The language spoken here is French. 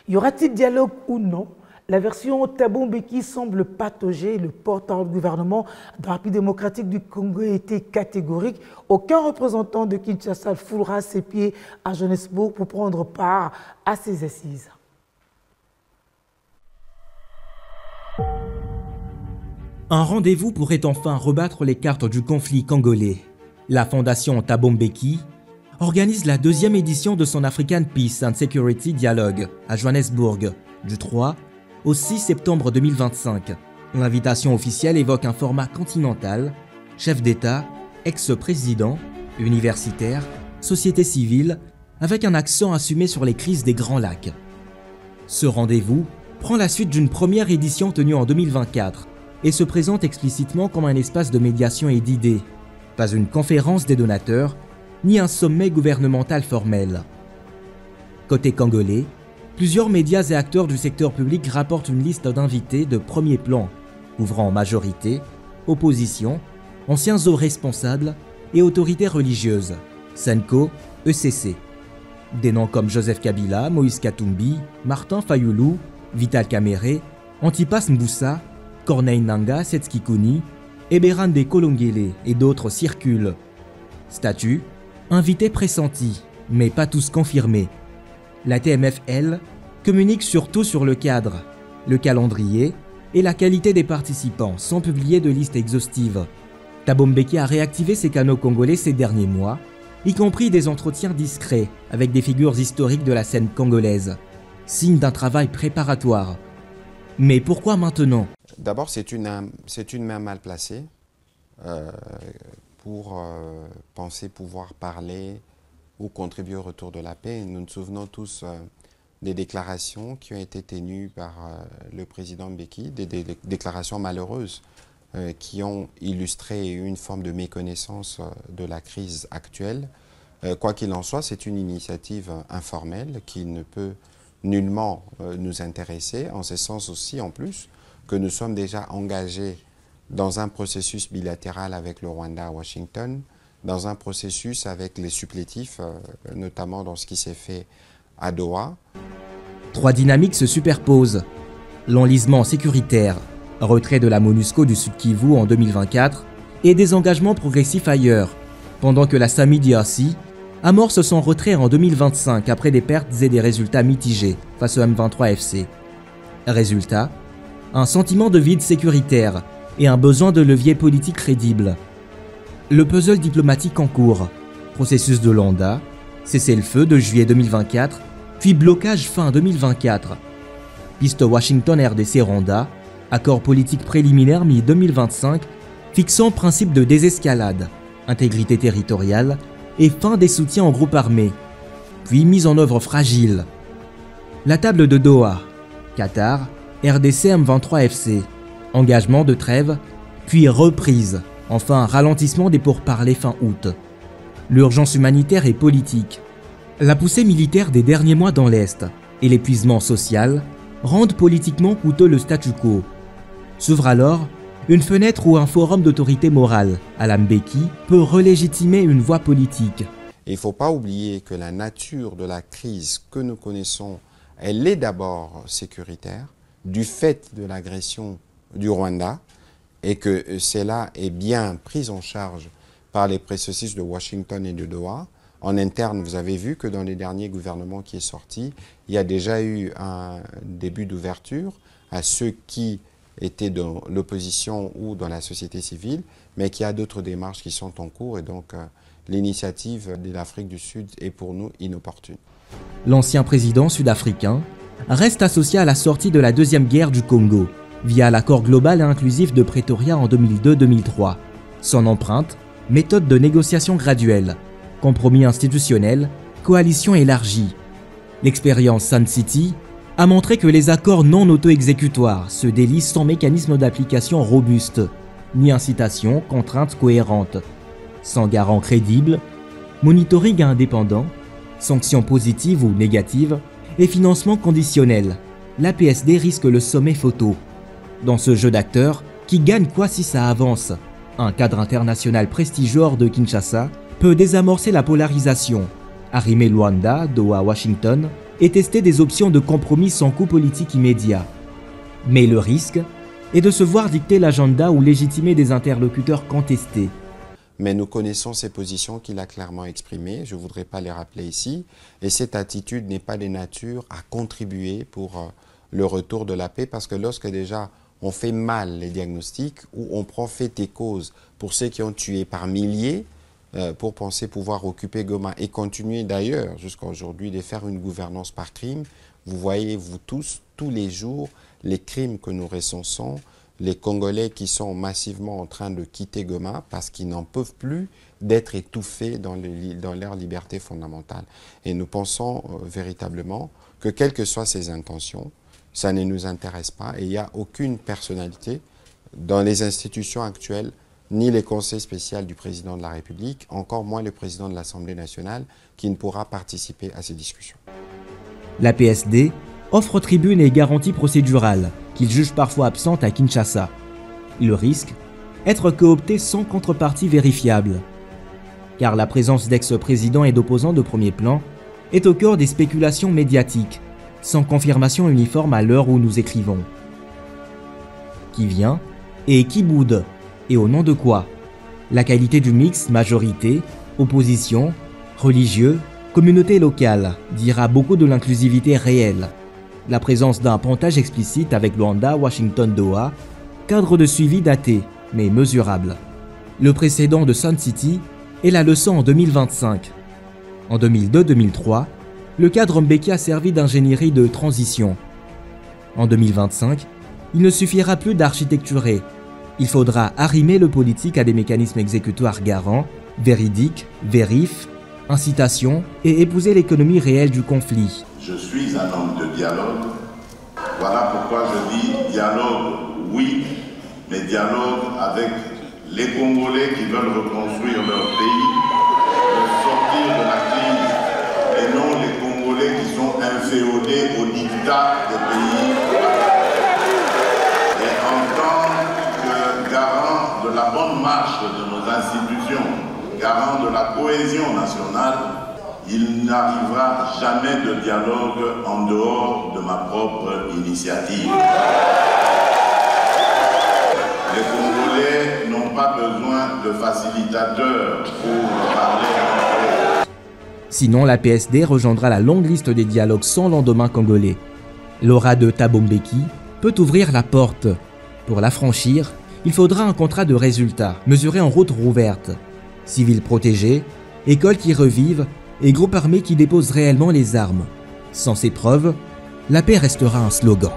Y aura-t-il dialogue ou non? La version Thabo Mbeki semble patauger. Le porte-parole du gouvernement de la République démocratique du Congo a été catégorique. Aucun représentant de Kinshasa ne foulera ses pieds à Johannesburg pour prendre part à ces assises. Un rendez-vous pourrait enfin rebattre les cartes du conflit congolais. La fondation Thabo Mbeki organise la deuxième édition de son African Peace and Security Dialogue à Johannesburg, du 3 au 6 septembre 2025. L'invitation officielle évoque un format continental, chef d'État, ex-président, universitaires, société civile, avec un accent assumé sur les crises des Grands Lacs. Ce rendez-vous prend la suite d'une première édition tenue en 2024 et se présente explicitement comme un espace de médiation et d'idées, pas une conférence des donateurs, ni un sommet gouvernemental formel. Côté congolais, plusieurs médias et acteurs du secteur public rapportent une liste d'invités de premier plan, couvrant en majorité opposition, anciens hauts responsables et autorités religieuses, Senko, ECC. Des noms comme Joseph Kabila, Moïse Katumbi, Martin Fayulu, Vital Kamerhe, Antipas Mbusa, Corneille Nangaa, Setski Kuni, Eberhard Kolongele et d'autres circulent. Statut, invités pressentis, mais pas tous confirmés. La TMFL communique surtout sur le cadre, le calendrier et la qualité des participants sans publier de liste exhaustive. Thabo Mbeki a réactivé ses canaux congolais ces derniers mois, y compris des entretiens discrets avec des figures historiques de la scène congolaise, signe d'un travail préparatoire. Mais pourquoi maintenant? D'abord, c'est une main mal placée pour penser pouvoir parler ou contribuer au retour de la paix. Nous nous souvenons tous des déclarations qui ont été tenues par le président Mbeki, des déclarations malheureuses qui ont illustré une forme de méconnaissance de la crise actuelle. Quoi qu'il en soit, c'est une initiative informelle qui ne peut nullement nous intéresser, en ce sens aussi, en plus, que nous sommes déjà engagés dans un processus bilatéral avec le Rwanda à Washington, dans un processus avec les supplétifs, notamment dans ce qui s'est fait à Doha. Trois dynamiques se superposent. L'enlisement sécuritaire, retrait de la MONUSCO du Sud Kivu en 2024 et désengagement progressif ailleurs, pendant que la SAMI-DRC amorce son retrait en 2025 après des pertes et des résultats mitigés face au M23 FC. Résultat, un sentiment de vide sécuritaire et un besoin de levier politique crédible. Le puzzle diplomatique en cours, processus de Luanda, cessez-le-feu de juillet 2024, puis blocage fin 2024. Piste Washington-RDC-Rwanda, accord politique préliminaire mi-2025, fixant principe de désescalade, intégrité territoriale et fin des soutiens aux groupes armés, puis mise en œuvre fragile. La table de Doha, Qatar, RDC M23 FC, engagement de trêve, puis reprise, enfin ralentissement des pourparlers fin août. L'urgence humanitaire et politique, la poussée militaire des derniers mois dans l'Est et l'épuisement social rendent politiquement coûteux le statu quo. S'ouvre alors une fenêtre où un forum d'autorité morale, à la Mbeki, peut relégitimer une voie politique. Il ne faut pas oublier que la nature de la crise que nous connaissons, elle est d'abord sécuritaire, du fait de l'agression du Rwanda, et que cela est bien pris en charge par les processus de Washington et de Doha. En interne, vous avez vu que dans les derniers gouvernements qui est sorti, il y a déjà eu un début d'ouverture à ceux qui étaient dans l'opposition ou dans la société civile, mais qu'il y a d'autres démarches qui sont en cours et donc l'initiative de l'Afrique du Sud est pour nous inopportune. L'ancien président sud-africain reste associé à la sortie de la Deuxième Guerre du Congo via l'accord global et inclusif de Pretoria en 2002-2003. Son empreinte, méthode de négociation graduelle, compromis institutionnel, coalition élargie. L'expérience Sun City a montré que les accords non auto-exécutoires se délient sans mécanisme d'application robuste, ni incitation, contrainte cohérente. Sans garant crédible, monitoring indépendant, sanctions positives ou négatives et financement conditionnel, l'APSD risque le sommet photo. Dans ce jeu d'acteurs, qui gagne quoi si ça avance? Un cadre international prestigieux hors de Kinshasa peut désamorcer la polarisation, arrimer Luanda, Doha, Washington, et tester des options de compromis sans coût politique immédiat. Mais le risque est de se voir dicter l'agenda ou légitimer des interlocuteurs contestés. Mais nous connaissons ces positions qu'il a clairement exprimées, je ne voudrais pas les rappeler ici, et cette attitude n'est pas de nature à contribuer pour le retour de la paix, parce que lorsque déjà on fait mal les diagnostics, ou on prend fait et cause pour ceux qui ont tué par milliers, pour penser pouvoir occuper Goma et continuer d'ailleurs jusqu'à aujourd'hui de faire une gouvernance par crime, vous voyez vous tous les jours les crimes que nous recensons, les Congolais qui sont massivement en train de quitter Goma parce qu'ils n'en peuvent plus d'être étouffés dans leur liberté fondamentale. Et nous pensons véritablement que quelles que soient ses intentions, ça ne nous intéresse pas et il n'y a aucune personnalité dans les institutions actuelles, ni les conseils spéciaux du président de la République, encore moins le président de l'Assemblée nationale, qui ne pourra participer à ces discussions. La PSD offre tribune et garanties procédurales qu'il juge parfois absentes à Kinshasa. Le risque, être coopté sans contrepartie vérifiable. Car la présence d'ex-présidents et d'opposants de premier plan est au cœur des spéculations médiatiques, sans confirmation uniforme à l'heure où nous écrivons. Qui vient et qui boude, et au nom de quoi? La qualité du mix majorité, opposition, religieux, communauté locale dira beaucoup de l'inclusivité réelle. La présence d'un pontage explicite avec Luanda, Washington, Doha, cadre de suivi daté, mais mesurable. Le précédent de Sun City est la leçon en 2025. En 2002-2003, le cadre Mbeki a servi d'ingénierie de transition. En 2025, il ne suffira plus d'architecturer. Il faudra arrimer le politique à des mécanismes exécutoires garants, véridiques, vérifs, incitation et épouser l'économie réelle du conflit. Je suis un homme de dialogue. Voilà pourquoi je dis dialogue, oui, mais dialogue avec les Congolais qui veulent reconstruire leur pays, sortir de la crise, et non les Congolais qui sont inféodés au dictat des pays. Et en tant que garant de la bonne marche de nos institutions, garant de la cohésion nationale, il n'arrivera jamais de dialogue en dehors de ma propre initiative. Les Congolais n'ont pas besoin de facilitateurs pour parler entre eux. Sinon, la PSD rejoindra la longue liste des dialogues sans lendemain congolais. L'aura de Thabo Mbeki peut ouvrir la porte. Pour la franchir, il faudra un contrat de résultats, mesuré en route rouverte. Civils protégés, écoles qui revivent et groupes armés qui déposent réellement les armes. Sans ces preuves, la paix restera un slogan.